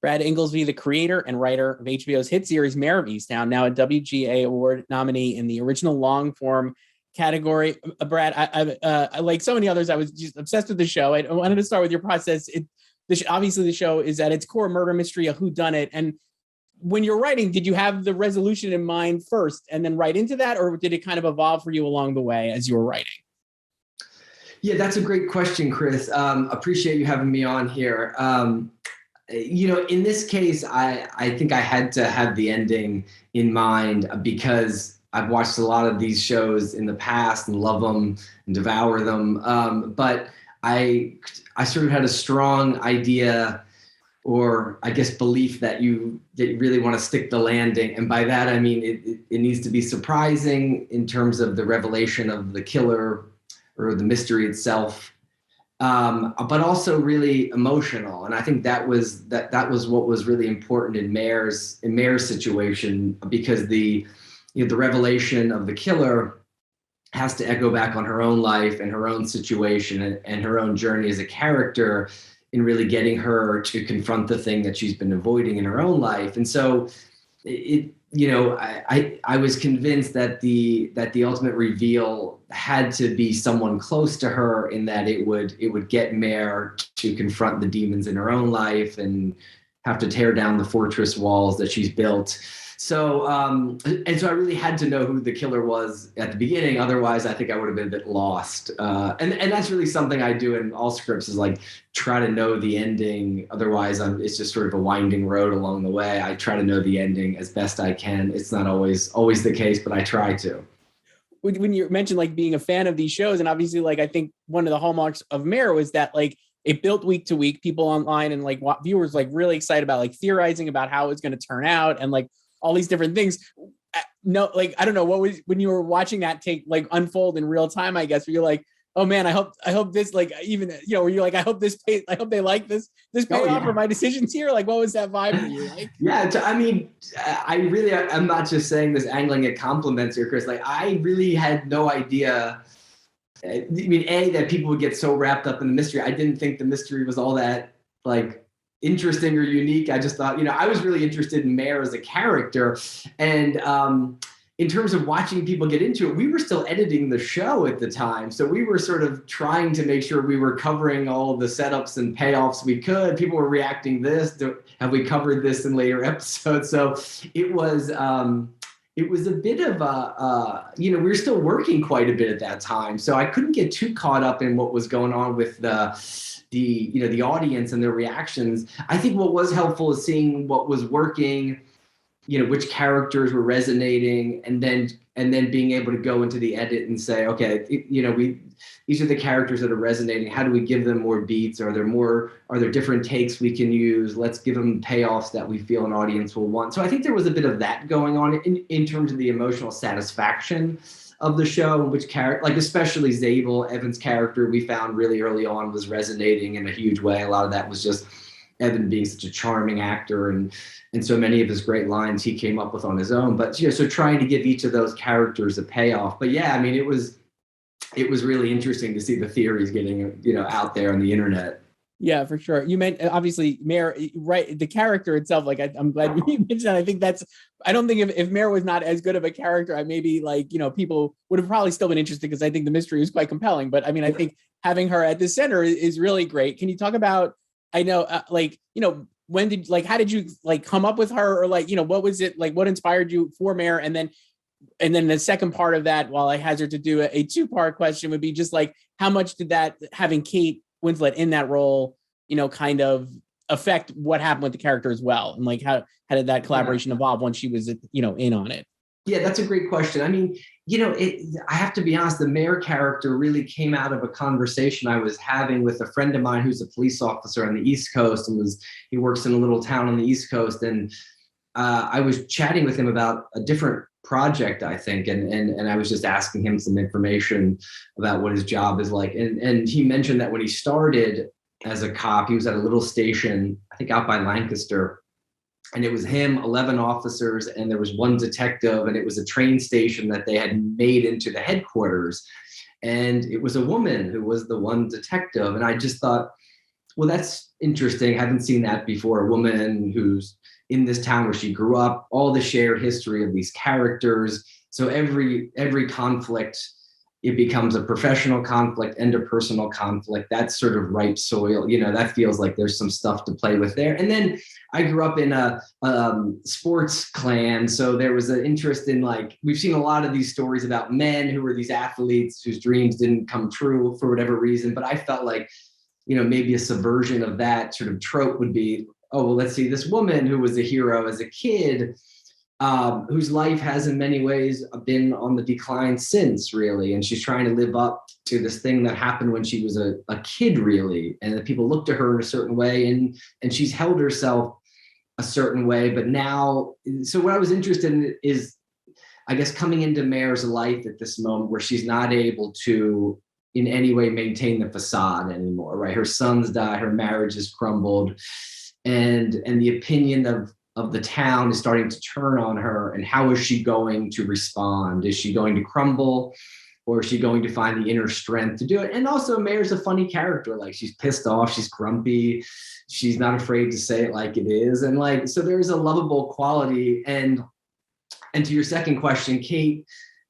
Brad Ingelsby, the creator and writer of HBO's hit series Mare of Easttown, now a WGA Award nominee in the original long form category. Brad, I like so many others, I was just obsessed with the show. I wanted to start with your process. Obviously, the show is at its core murder mystery, a whodunit. And when you're writing, did you have the resolution in mind first and then write into that? Or did it kind of evolve for you along the way as you were writing? Yeah, that's a great question, Chris. Appreciate you having me on here. In this case, I think I had to have the ending in mind because I've watched a lot of these shows in the past and love them and devour them. But I sort of had a strong idea, or I guess belief, that you really want to stick the landing. And by that, I mean, it needs to be surprising in terms of the revelation of the killer or the mystery itself. But also really emotional, and I think that was what was really important in Mare's situation, because the revelation of the killer has to echo back on her own life and her own situation and her own journey as a character in really getting her to confront the thing that she's been avoiding in her own life. And so I was convinced that the ultimate reveal had to be someone close to her, in that it would get Mare to confront the demons in her own life and have to tear down the fortress walls that she's built. So so I really had to know who the killer was at the beginning. Otherwise, I think I would have been a bit lost. And that's really something I do in all scripts, is like try to know the ending. Otherwise, it's just sort of a winding road along the way. I try to know the ending as best I can. It's not always the case, but I try to. When you mentioned like being a fan of these shows, and obviously like I think one of the hallmarks of Mare was that like it built week to week, people online and like viewers like really excited about like theorizing about how it's going to turn out and like all these different things. No, like, I don't know, what was, when you were watching that take like unfold in real time, I guess, where you're like, oh man, I hope this, like, even, where you're like, I hope they like this payoff for my decisions here. Like, what was that vibe for you like? Yeah. I mean, I'm not just saying this angling at compliments here, Chris. Like, I really had no idea. I mean, that people would get so wrapped up in the mystery. I didn't think the mystery was all that like interesting or unique. I just thought, I was really interested in Mare as a character. And in terms of watching people get into it, we were still editing the show at the time. So we were sort of trying to make sure we were covering all of the setups and payoffs we could. People were reacting have we covered this in later episodes? So it was a bit of we were still working quite a bit at that time. So I couldn't get too caught up in what was going on with the audience and their reactions. I think what was helpful is seeing what was working, which characters were resonating, and then being able to go into the edit and say, okay, these are the characters that are resonating. How do we give them more beats? Are there different takes we can use? Let's give them payoffs that we feel an audience will want. So I think there was a bit of that going on in terms of the emotional satisfaction of the show, which character, like especially Zabel, Evan's character, we found really early on was resonating in a huge way. A lot of that was just Evan being such a charming actor, and so many of his great lines he came up with on his own. But so trying to give each of those characters a payoff. But yeah, I mean, it was really interesting to see the theories getting out there on the internet. Yeah, for sure. You meant obviously Mare, right? The character itself, like I'm glad you mentioned that. I think I don't think if Mare was not as good of a character, I maybe like, people would have probably still been interested, because I think the mystery was quite compelling. But I mean, I think having her at the center is really great. Can you talk about, I know, how did you like come up with her, or like, what was it like, what inspired you for Mare? And then the second part of that, while I hazard to do a two-part question, would be just like, how much did that, having Kate Winslet in that role, kind of affect what happened with the character as well? And like, how did that collaboration evolve once she was, in on it? Yeah, that's a great question. I mean, I have to be honest, the Mare character really came out of a conversation I was having with a friend of mine who's a police officer on the East Coast, and he works in a little town on the East Coast. And I was chatting with him about a different project, I think, and I was just asking him some information about what his job is like. And he mentioned that when he started as a cop, he was at a little station, I think out by Lancaster, and it was him, 11 officers, and there was one detective, and it was a train station that they had made into the headquarters. And it was a woman who was the one detective. And I just thought, well, that's interesting. I haven't seen that before. A woman who's in this town where she grew up, all the shared history of these characters. So every conflict, it becomes a professional conflict and a personal conflict. That's sort of ripe soil. That feels like there's some stuff to play with there. And then I grew up in a sports clan. So there was an interest in, like, we've seen a lot of these stories about men who were these athletes whose dreams didn't come true for whatever reason. But I felt like, maybe a subversion of that sort of trope would be, oh, well, let's see this woman who was a hero as a kid, whose life has in many ways been on the decline since, really. And she's trying to live up to this thing that happened when she was a kid, really. And that people look to her in a certain way, and she's held herself a certain way. But now, so what I was interested in is, I guess, coming into Mare's life at this moment where she's not able to in any way maintain the facade anymore, right? Her sons die, her marriage has crumbled, and the opinion of the town is starting to turn on her. And how is she going to respond? Is she going to crumble, or is she going to find the inner strength to do it? And also, Mare's a funny character. Like, she's pissed off, she's grumpy, she's not afraid to say it like it is. And like, so there's a lovable quality. And to your second question, Kate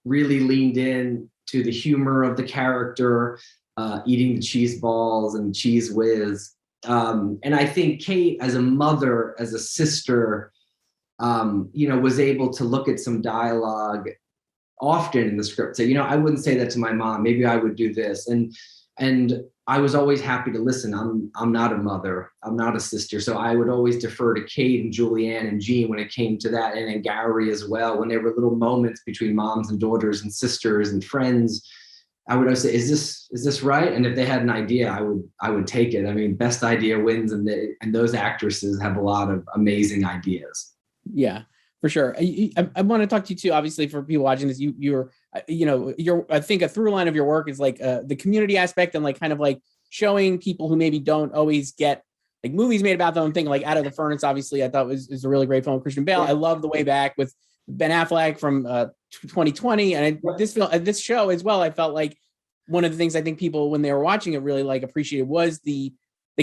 really leaned in to the humor of the character, eating the cheese balls and cheese whiz. And I think Kate, as a mother, as a sister, was able to look at some dialogue often in the script, say, I wouldn't say that to my mom. Maybe I would do this. And I was always happy to listen. I'm not a mother. I'm not a sister. So I would always defer to Kate and Julianne and Jean when it came to that, and then Gary as well. When there were little moments between moms and daughters and sisters and friends, I would always say, is this right? And if they had an idea, I would take it. I mean, best idea wins, and those actresses have a lot of amazing ideas. Yeah, for sure. I want to talk to you too, obviously, for people watching this. You're I think a through line of your work is like the community aspect, and like kind of like showing people who maybe don't always get like movies made about them. Thing like Out of the Furnace, obviously, I thought was a really great film with Christian Bale. I love The Way Back with Ben Affleck from 2020, and this show as well. I felt like one of the things I think people, when they were watching it, really like appreciated was the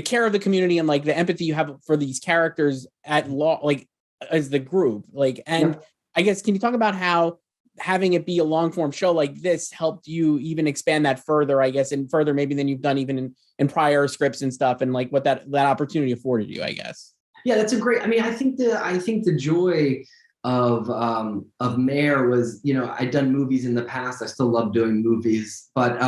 care of the community and like the empathy you have for these characters at law, like as the group. Like, and I guess, can you talk about how having it be a long form show like this helped you even expand that further, I guess, and further maybe than you've done even in prior scripts and stuff, and like what that opportunity afforded you, I guess? Yeah, that's a great, I think the joy of Mare was, I'd done movies in the past. I still love doing movies, but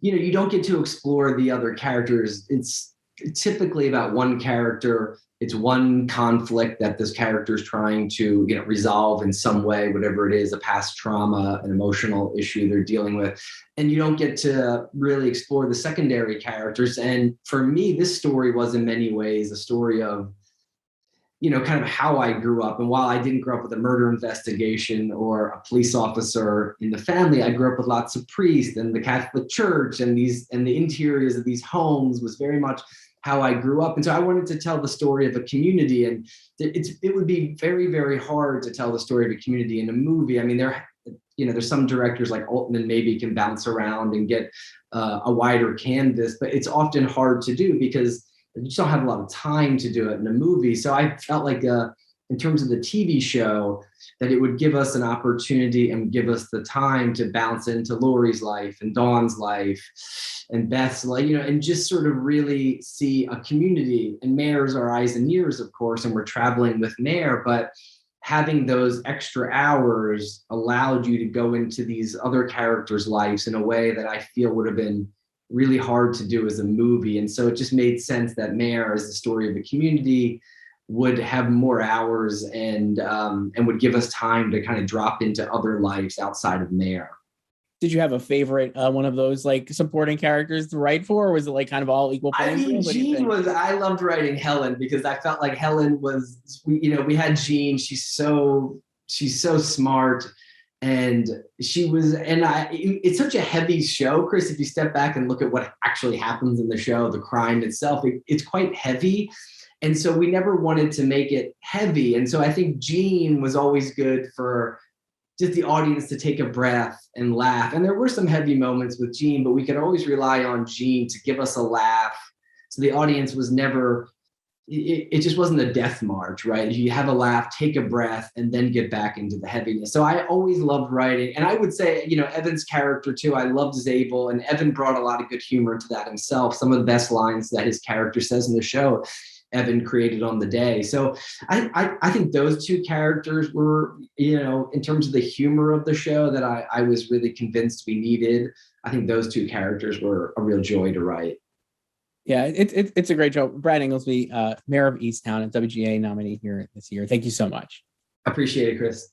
you don't get to explore the other characters. It's typically about one character. It's one conflict that this character is trying to resolve in some way, whatever it is, a past trauma, an emotional issue they're dealing with. And you don't get to really explore the secondary characters. And for me, this story was in many ways a story of, kind of how I grew up. And while I didn't grow up with a murder investigation or a police officer in the family, I grew up with lots of priests and the Catholic Church, and the interiors of these homes was very much how I grew up. And so I wanted to tell the story of a community, and it would be very, very hard to tell the story of a community in a movie. I mean, there's some directors like Altman maybe can bounce around and get a wider canvas, but it's often hard to do because you just don't have a lot of time to do it in a movie. So I felt like in terms of the TV show, that it would give us an opportunity and give us the time to bounce into Lori's life and Dawn's life and Beth's life, and just sort of really see a community. And Mare's our eyes and ears, of course, and we're traveling with Mare, but having those extra hours allowed you to go into these other characters' lives in a way that I feel would have been really hard to do as a movie. And so it just made sense that Mare, as the story of the community, would have more hours and would give us time to kind of drop into other lives outside of Mare. Did you have a favorite one of those like supporting characters to write for, or was it like kind of all equal playing field? Jean was, I loved writing Helen because I felt like Helen was, we had Jean, she's so smart. And it's such a heavy show, Chris, if you step back and look at what actually happens in the show, the crime itself, it's quite heavy. And so we never wanted to make it heavy. And so I think Jean was always good for just the audience to take a breath and laugh. And there were some heavy moments with Jean, but we could always rely on Jean to give us a laugh So the audience was never, it just wasn't a death march, right? You have a laugh, take a breath, and then get back into the heaviness. So I always loved writing. And I would say, Evan's character too, I loved Zabel, and Evan brought a lot of good humor to that himself. Some of the best lines that his character says in the show, Evan created on the day. So I think those two characters were, in terms of the humor of the show that I was really convinced we needed. I think those two characters were a real joy to write. Yeah, it's a great show. Brad Ingelsby, Mare of Easttown, and WGA nominee here this year. Thank you so much. Appreciate it, Chris.